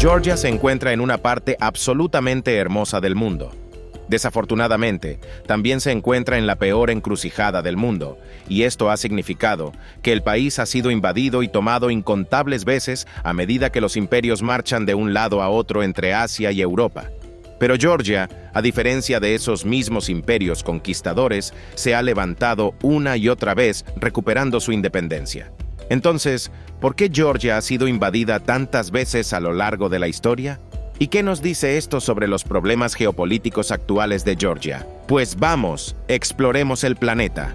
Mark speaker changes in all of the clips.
Speaker 1: Georgia se encuentra en una parte absolutamente hermosa del mundo. Desafortunadamente, también se encuentra en la peor encrucijada del mundo, y esto ha significado que el país ha sido invadido y tomado incontables veces a medida que los imperios marchan de un lado a otro entre Asia y Europa. Pero Georgia, a diferencia de esos mismos imperios conquistadores, se ha levantado una y otra vez recuperando su independencia. Entonces, ¿por qué Georgia ha sido invadida tantas veces a lo largo de la historia? ¿Y qué nos dice esto sobre los problemas geopolíticos actuales de Georgia? Pues vamos, exploremos el planeta.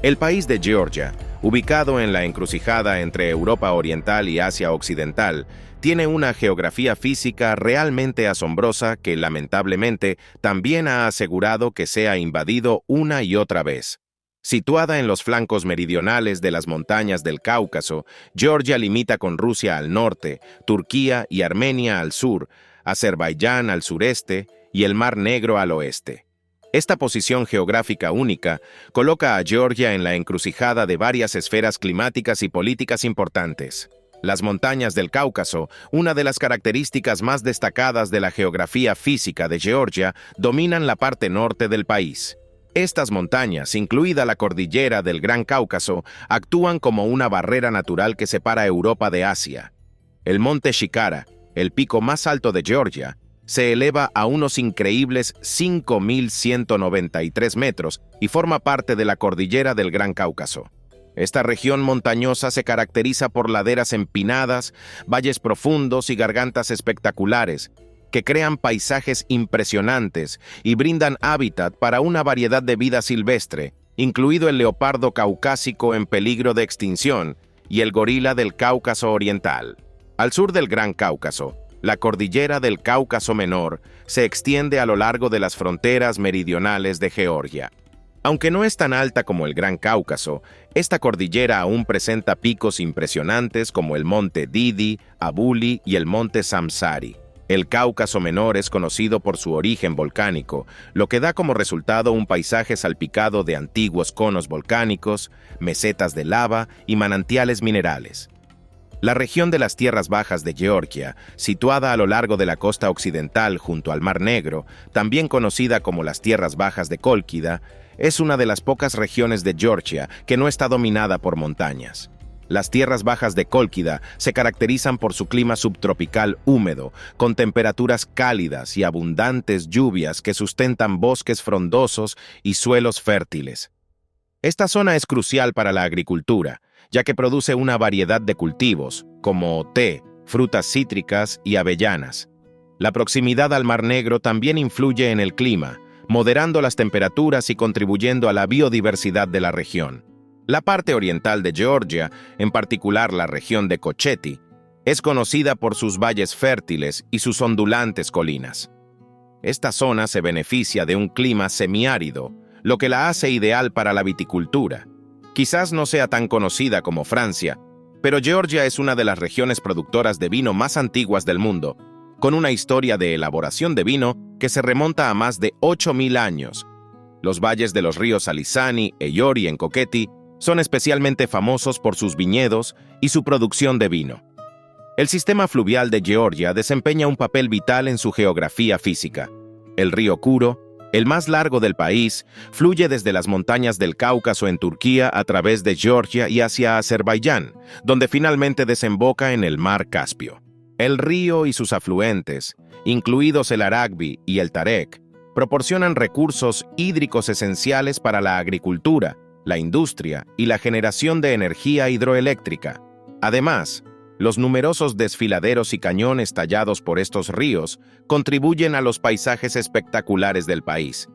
Speaker 1: El país de Georgia, ubicado en la encrucijada entre Europa Oriental y Asia Occidental, tiene una geografía física realmente asombrosa que, lamentablemente, también ha asegurado que sea invadido una y otra vez. Situada en los flancos meridionales de las montañas del Cáucaso, Georgia limita con Rusia al norte, Turquía y Armenia al sur, Azerbaiyán al sureste y el Mar Negro al oeste. Esta posición geográfica única coloca a Georgia en la encrucijada de varias esferas climáticas y políticas importantes. Las montañas del Cáucaso, una de las características más destacadas de la geografía física de Georgia, dominan la parte norte del país. Estas montañas, incluida la cordillera del Gran Cáucaso, actúan como una barrera natural que separa Europa de Asia. El monte Shikara, el pico más alto de Georgia, se eleva a unos increíbles 5.193 metros y forma parte de la cordillera del Gran Cáucaso. Esta región montañosa se caracteriza por laderas empinadas, valles profundos y gargantas espectaculares, que crean paisajes impresionantes y brindan hábitat para una variedad de vida silvestre, incluido el leopardo caucásico en peligro de extinción y el gorila del Cáucaso Oriental. Al sur del Gran Cáucaso, la cordillera del Cáucaso Menor se extiende a lo largo de las fronteras meridionales de Georgia. Aunque no es tan alta como el Gran Cáucaso, esta cordillera aún presenta picos impresionantes como el monte Didi, Abuli y el monte Samsari. El Cáucaso Menor es conocido por su origen volcánico, lo que da como resultado un paisaje salpicado de antiguos conos volcánicos, mesetas de lava y manantiales minerales. La región de las tierras bajas de Georgia, situada a lo largo de la costa occidental junto al Mar Negro, también conocida como las tierras bajas de Cólquida, es una de las pocas regiones de Georgia que no está dominada por montañas. Las tierras bajas de Cólquida se caracterizan por su clima subtropical húmedo, con temperaturas cálidas y abundantes lluvias que sustentan bosques frondosos y suelos fértiles. Esta zona es crucial para la agricultura, ya que produce una variedad de cultivos, como té, frutas cítricas y avellanas. La proximidad al Mar Negro también influye en el clima, moderando las temperaturas y contribuyendo a la biodiversidad de la región. La parte oriental de Georgia, en particular la región de Kocheti, es conocida por sus valles fértiles y sus ondulantes colinas. Esta zona se beneficia de un clima semiárido, lo que la hace ideal para la viticultura. Quizás no sea tan conocida como Francia, pero Georgia es una de las regiones productoras de vino más antiguas del mundo, con una historia de elaboración de vino que se remonta a más de 8.000 años. Los valles de los ríos Alisani e Yori en Kocheti son especialmente famosos por sus viñedos y su producción de vino. El sistema fluvial de Georgia desempeña un papel vital en su geografía física. El río Kuro, el más largo del país, fluye desde las montañas del Cáucaso en Turquía a través de Georgia y hacia Azerbaiyán, donde finalmente desemboca en el mar Caspio. El río y sus afluentes, incluidos el Aragbi y el Tarek, proporcionan recursos hídricos esenciales para la agricultura, la industria y la generación de energía hidroeléctrica. Además, los numerosos desfiladeros y cañones tallados por estos ríos contribuyen a los paisajes espectaculares del país.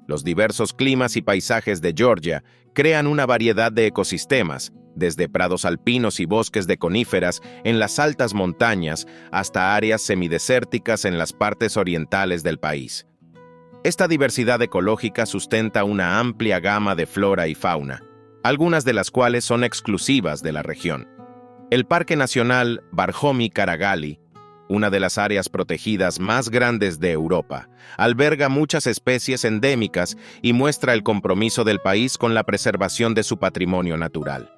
Speaker 1: Los diversos climas y paisajes de Georgia crean una variedad de ecosistemas, desde prados alpinos y bosques de coníferas en las altas montañas hasta áreas semidesérticas en las partes orientales del país. Esta diversidad ecológica sustenta una amplia gama de flora y fauna, algunas de las cuales son exclusivas de la región. El Parque Nacional Barhomi-Karagali, una de las áreas protegidas más grandes de Europa, alberga muchas especies endémicas y muestra el compromiso del país con la preservación de su patrimonio natural.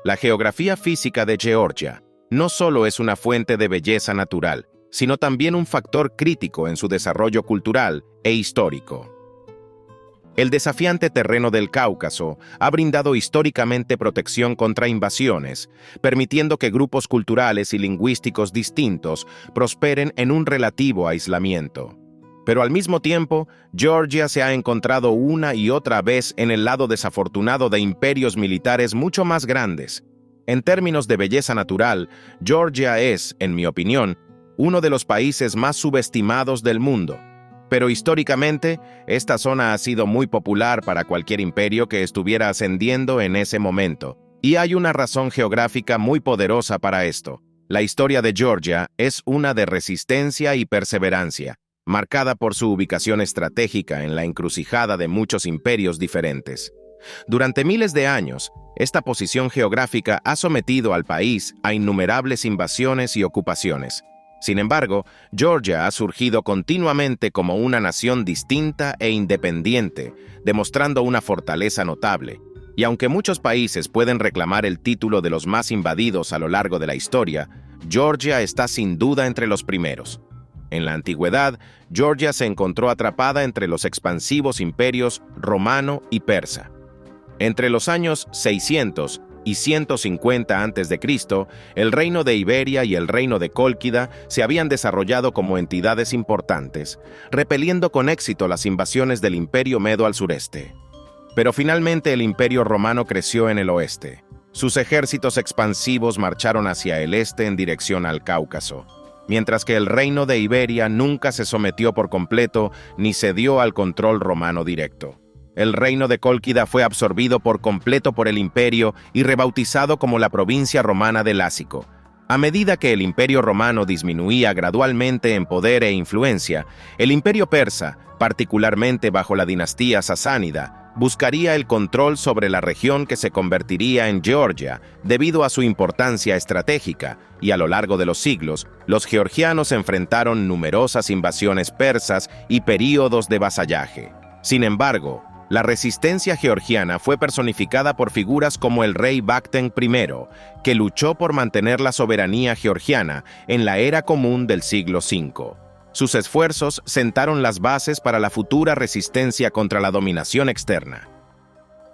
Speaker 1: La geografía física de Georgia no solo es una fuente de belleza natural, sino también un factor crítico en su desarrollo cultural e histórico. El desafiante terreno del Cáucaso ha brindado históricamente protección contra invasiones, permitiendo que grupos culturales y lingüísticos distintos prosperen en un relativo aislamiento. Pero al mismo tiempo, Georgia se ha encontrado una y otra vez en el lado desafortunado de imperios militares mucho más grandes. En términos de belleza natural, Georgia es, en mi opinión, uno de los países más subestimados del mundo. Pero históricamente, esta zona ha sido muy popular para cualquier imperio que estuviera ascendiendo en ese momento. Y hay una razón geográfica muy poderosa para esto. La historia de Georgia es una de resistencia y perseverancia, marcada por su ubicación estratégica en la encrucijada de muchos imperios diferentes. Durante miles de años, esta posición geográfica ha sometido al país a innumerables invasiones y ocupaciones. Sin embargo, Georgia ha surgido continuamente como una nación distinta e independiente, demostrando una fortaleza notable. Y aunque muchos países pueden reclamar el título de los más invadidos a lo largo de la historia, Georgia está sin duda entre los primeros. En la antigüedad, Georgia se encontró atrapada entre los expansivos imperios romano y persa. Entre los años 600 y 150 a.C., el reino de Iberia y el reino de Cólquida se habían desarrollado como entidades importantes, repeliendo con éxito las invasiones del Imperio Medo al sureste. Pero finalmente el Imperio Romano creció en el oeste. Sus ejércitos expansivos marcharon hacia el este en dirección al Cáucaso, mientras que el reino de Iberia nunca se sometió por completo ni cedió al control romano directo. El reino de Cólquida fue absorbido por completo por el imperio y rebautizado como la provincia romana de Lásico. A medida que el imperio romano disminuía gradualmente en poder e influencia, el imperio persa, particularmente bajo la dinastía sasánida, buscaría el control sobre la región que se convertiría en Georgia debido a su importancia estratégica, y a lo largo de los siglos, los georgianos enfrentaron numerosas invasiones persas y períodos de vasallaje. Sin embargo, la resistencia georgiana fue personificada por figuras como el rey Bakteng I, que luchó por mantener la soberanía georgiana en la era común del siglo V. Sus esfuerzos sentaron las bases para la futura resistencia contra la dominación externa.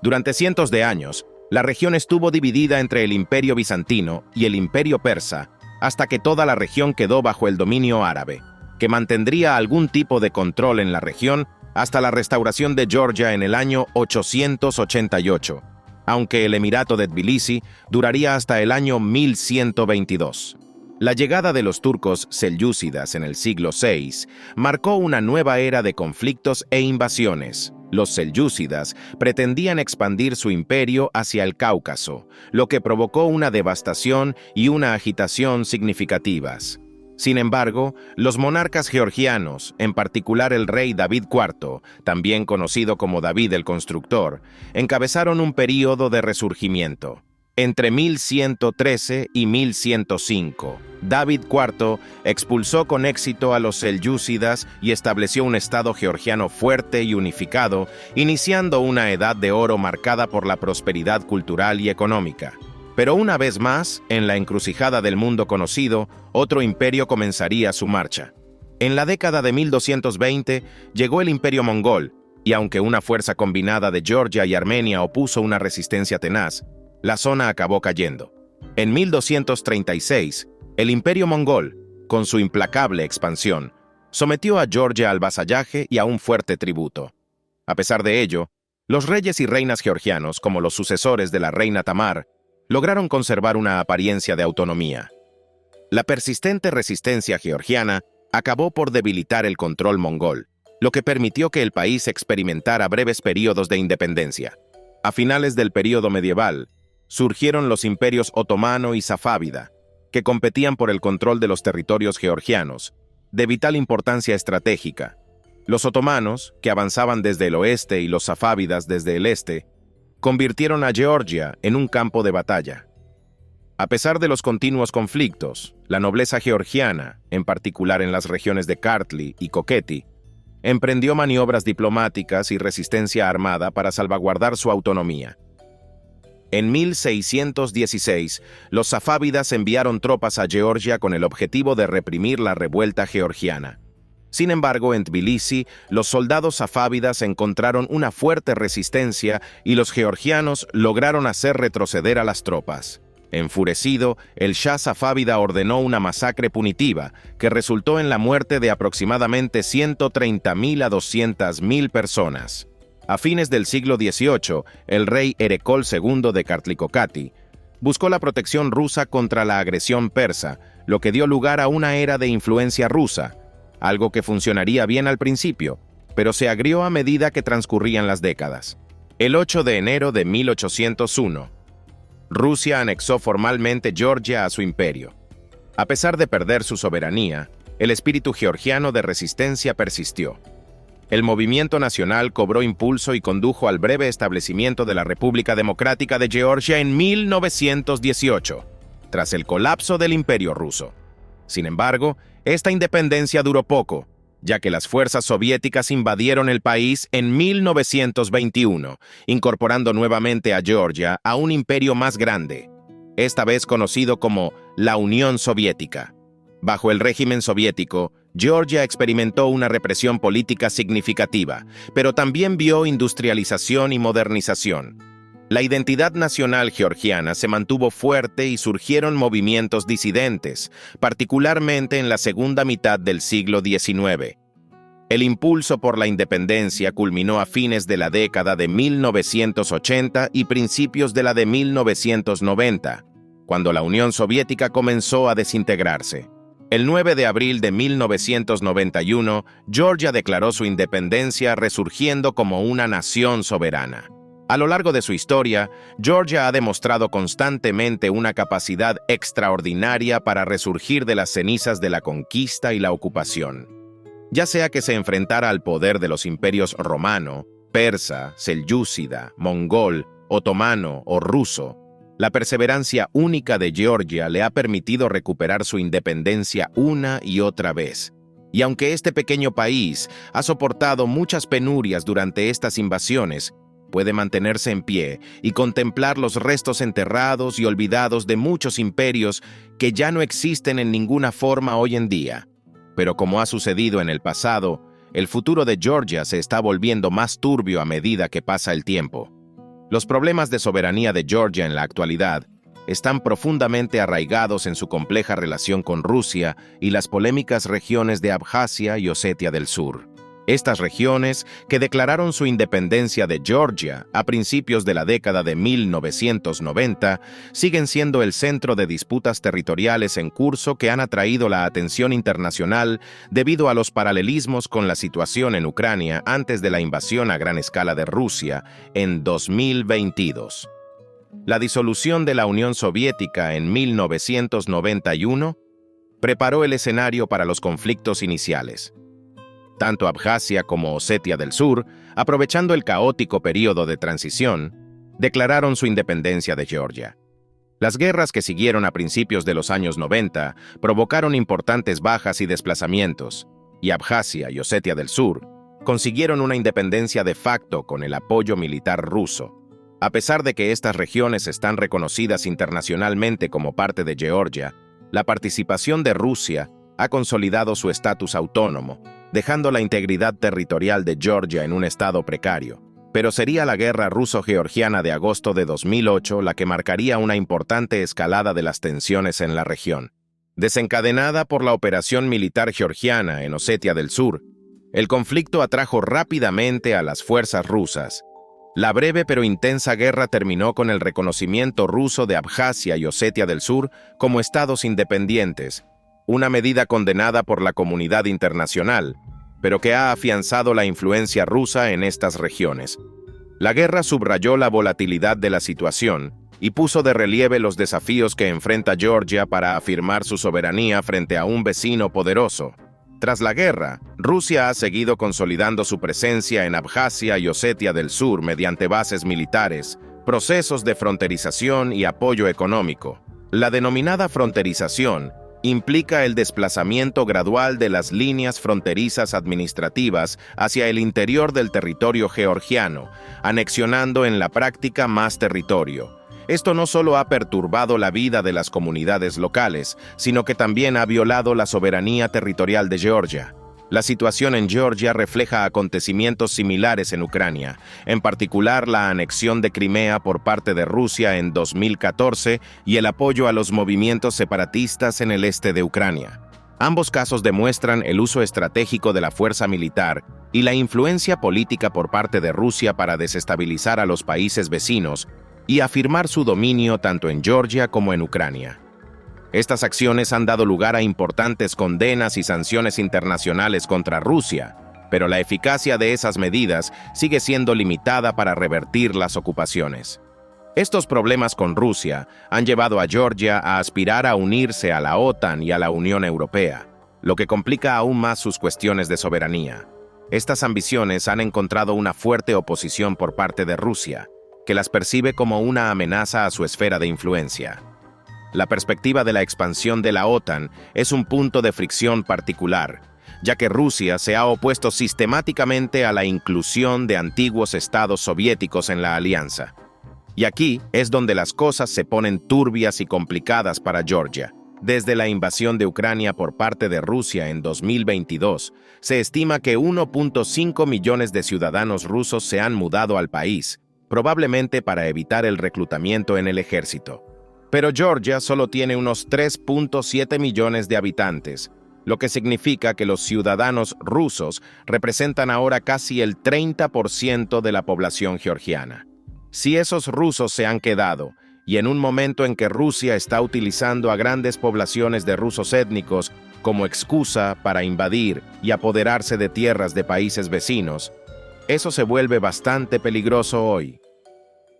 Speaker 1: Durante cientos de años, la región estuvo dividida entre el Imperio Bizantino y el Imperio Persa, hasta que toda la región quedó bajo el dominio árabe, que mantendría algún tipo de control en la región hasta la restauración de Georgia en el año 888, aunque el Emirato de Tbilisi duraría hasta el año 1122. La llegada de los turcos selyúcidas en el siglo VI marcó una nueva era de conflictos e invasiones. Los selyúcidas pretendían expandir su imperio hacia el Cáucaso, lo que provocó una devastación y una agitación significativas. Sin embargo, los monarcas georgianos, en particular el rey David IV, también conocido como David el Constructor, encabezaron un período de resurgimiento. Entre 1113 y 1105, David IV expulsó con éxito a los selyúcidas y estableció un estado georgiano fuerte y unificado, iniciando una edad de oro marcada por la prosperidad cultural y económica. Pero una vez más, en la encrucijada del mundo conocido, otro imperio comenzaría su marcha. En la década de 1220 llegó el Imperio Mongol, y aunque una fuerza combinada de Georgia y Armenia opuso una resistencia tenaz, la zona acabó cayendo. En 1236, el Imperio Mongol, con su implacable expansión, sometió a Georgia al vasallaje y a un fuerte tributo. A pesar de ello, los reyes y reinas georgianos, como los sucesores de la reina Tamar, lograron conservar una apariencia de autonomía. La persistente resistencia georgiana acabó por debilitar el control mongol, lo que permitió que el país experimentara breves períodos de independencia. A finales del período medieval, surgieron los imperios otomano y safávida, que competían por el control de los territorios georgianos, de vital importancia estratégica. Los otomanos, que avanzaban desde el oeste, y los safávidas desde el este, convirtieron a Georgia en un campo de batalla. A pesar de los continuos conflictos, La nobleza georgiana, en particular en las regiones de Kartli y Koketi, emprendió maniobras diplomáticas y resistencia armada para salvaguardar su autonomía. En 1616, los safávidas enviaron tropas a Georgia con el objetivo de reprimir la revuelta georgiana. Sin embargo, en Tbilisi, los soldados safávidas encontraron una fuerte resistencia y los georgianos lograron hacer retroceder a las tropas. Enfurecido, el Shah safávida ordenó una masacre punitiva que resultó en la muerte de aproximadamente 130.000 a 200.000 personas. A fines del siglo XVIII, el rey Erekol II de Kartli-Kokati buscó la protección rusa contra la agresión persa, lo que dio lugar a una era de influencia rusa, algo que funcionaría bien al principio, pero se agrió a medida que transcurrían las décadas. El 8 de enero de 1801, Rusia anexó formalmente Georgia a su imperio. A pesar de perder su soberanía, el espíritu georgiano de resistencia persistió. El movimiento nacional cobró impulso y condujo al breve establecimiento de la República Democrática de Georgia en 1918, tras el colapso del Imperio ruso. Sin embargo, esta independencia duró poco, ya que las fuerzas soviéticas invadieron el país en 1921, incorporando nuevamente a Georgia a un imperio más grande, esta vez conocido como la Unión Soviética. Bajo el régimen soviético, Georgia experimentó una represión política significativa, pero también vio industrialización y modernización. La identidad nacional georgiana se mantuvo fuerte y surgieron movimientos disidentes, particularmente en la segunda mitad del siglo XIX. El impulso por la independencia culminó a fines de la década de 1980 y principios de la de 1990, cuando la Unión Soviética comenzó a desintegrarse. El 9 de abril de 1991, Georgia declaró su independencia, resurgiendo como una nación soberana. A lo largo de su historia, Georgia ha demostrado constantemente una capacidad extraordinaria para resurgir de las cenizas de la conquista y la ocupación. Ya sea que se enfrentara al poder de los imperios romano, persa, selyúcida, mongol, otomano o ruso, la perseverancia única de Georgia le ha permitido recuperar su independencia una y otra vez. Y aunque este pequeño país ha soportado muchas penurias durante estas invasiones, puede mantenerse en pie y contemplar los restos enterrados y olvidados de muchos imperios que ya no existen en ninguna forma hoy en día. Pero como ha sucedido en el pasado, el futuro de Georgia se está volviendo más turbio a medida que pasa el tiempo. Los problemas de soberanía de Georgia en la actualidad están profundamente arraigados en su compleja relación con Rusia y las polémicas regiones de Abjasia y Osetia del Sur. Estas regiones, que declararon su independencia de Georgia a principios de la década de 1990, siguen siendo el centro de disputas territoriales en curso que han atraído la atención internacional debido a los paralelismos con la situación en Ucrania antes de la invasión a gran escala de Rusia en 2022. La disolución de la Unión Soviética en 1991 preparó el escenario para los conflictos iniciales. Tanto Abjasia como Osetia del Sur, aprovechando el caótico período de transición, declararon su independencia de Georgia. Las guerras que siguieron a principios de los años 90 provocaron importantes bajas y desplazamientos, y Abjasia y Osetia del Sur consiguieron una independencia de facto con el apoyo militar ruso. A pesar de que estas regiones están reconocidas internacionalmente como parte de Georgia, la participación de Rusia ha consolidado su estatus autónomo, dejando la integridad territorial de Georgia en un estado precario. Pero sería la guerra ruso-georgiana de agosto de 2008 la que marcaría una importante escalada de las tensiones en la región. Desencadenada por la operación militar georgiana en Osetia del Sur, el conflicto atrajo rápidamente a las fuerzas rusas. La breve pero intensa guerra terminó con el reconocimiento ruso de Abjasia y Osetia del Sur como estados independientes, una medida condenada por la comunidad internacional, pero que ha afianzado la influencia rusa en estas regiones. La guerra subrayó la volatilidad de la situación y puso de relieve los desafíos que enfrenta Georgia para afirmar su soberanía frente a un vecino poderoso. Tras la guerra, Rusia ha seguido consolidando su presencia en Abjasia y Osetia del Sur mediante bases militares, procesos de fronterización y apoyo económico. La denominada fronterización implica el desplazamiento gradual de las líneas fronterizas administrativas hacia el interior del territorio georgiano, anexionando en la práctica más territorio. Esto no solo ha perturbado la vida de las comunidades locales, sino que también ha violado la soberanía territorial de Georgia. La situación en Georgia refleja acontecimientos similares en Ucrania, en particular la anexión de Crimea por parte de Rusia en 2014 y el apoyo a los movimientos separatistas en el este de Ucrania. Ambos casos demuestran el uso estratégico de la fuerza militar y la influencia política por parte de Rusia para desestabilizar a los países vecinos y afirmar su dominio tanto en Georgia como en Ucrania. Estas acciones han dado lugar a importantes condenas y sanciones internacionales contra Rusia, pero la eficacia de esas medidas sigue siendo limitada para revertir las ocupaciones. Estos problemas con Rusia han llevado a Georgia a aspirar a unirse a la OTAN y a la Unión Europea, lo que complica aún más sus cuestiones de soberanía. Estas ambiciones han encontrado una fuerte oposición por parte de Rusia, que las percibe como una amenaza a su esfera de influencia. La perspectiva de la expansión de la OTAN es un punto de fricción particular, ya que Rusia se ha opuesto sistemáticamente a la inclusión de antiguos estados soviéticos en la alianza. Y aquí es donde las cosas se ponen turbias y complicadas para Georgia. Desde la invasión de Ucrania por parte de Rusia en 2022, se estima que 1.5 millones de ciudadanos rusos se han mudado al país, probablemente para evitar el reclutamiento en el ejército. Pero Georgia solo tiene unos 3.7 millones de habitantes, lo que significa que los ciudadanos rusos representan ahora casi el 30% de la población georgiana. Si esos rusos se han quedado, y en un momento en que Rusia está utilizando a grandes poblaciones de rusos étnicos como excusa para invadir y apoderarse de tierras de países vecinos, eso se vuelve bastante peligroso hoy.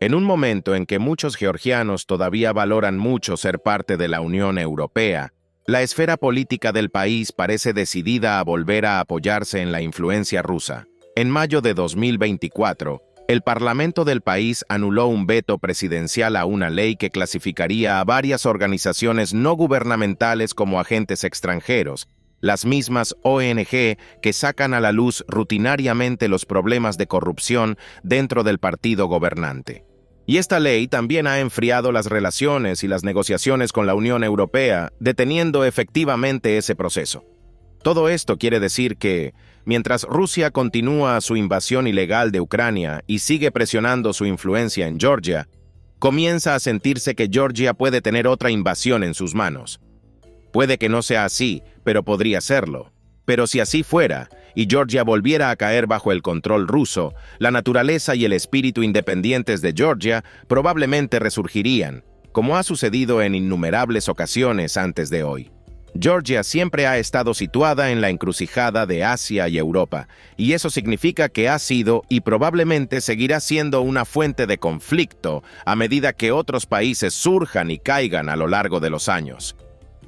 Speaker 1: En un momento en que muchos georgianos todavía valoran mucho ser parte de la Unión Europea, la esfera política del país parece decidida a volver a apoyarse en la influencia rusa. En mayo de 2024, el Parlamento del país anuló un veto presidencial a una ley que clasificaría a varias organizaciones no gubernamentales como agentes extranjeros, las mismas ONG que sacan a la luz rutinariamente los problemas de corrupción dentro del partido gobernante. Y esta ley también ha enfriado las relaciones y las negociaciones con la Unión Europea, deteniendo efectivamente ese proceso. Todo esto quiere decir que, mientras Rusia continúa su invasión ilegal de Ucrania y sigue presionando su influencia en Georgia, comienza a sentirse que Georgia puede tener otra invasión en sus manos. Puede que no sea así, pero podría serlo. Pero si así fuera, y Georgia volviera a caer bajo el control ruso, la naturaleza y el espíritu independientes de Georgia probablemente resurgirían, como ha sucedido en innumerables ocasiones antes de hoy. Georgia siempre ha estado situada en la encrucijada de Asia y Europa, y eso significa que ha sido y probablemente seguirá siendo una fuente de conflicto a medida que otros países surjan y caigan a lo largo de los años.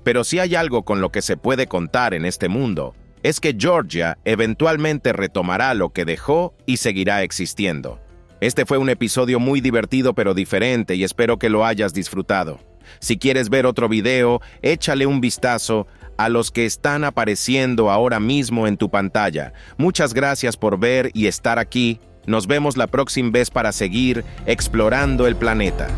Speaker 1: Pero si hay algo con lo que se puede contar en este mundo, es que Georgia eventualmente retomará lo que dejó y seguirá existiendo. Este fue un episodio muy divertido pero diferente y espero que lo hayas disfrutado. Si quieres ver otro video, échale un vistazo a los que están apareciendo ahora mismo en tu pantalla. Muchas gracias por ver y estar aquí. Nos vemos la próxima vez para seguir explorando el planeta.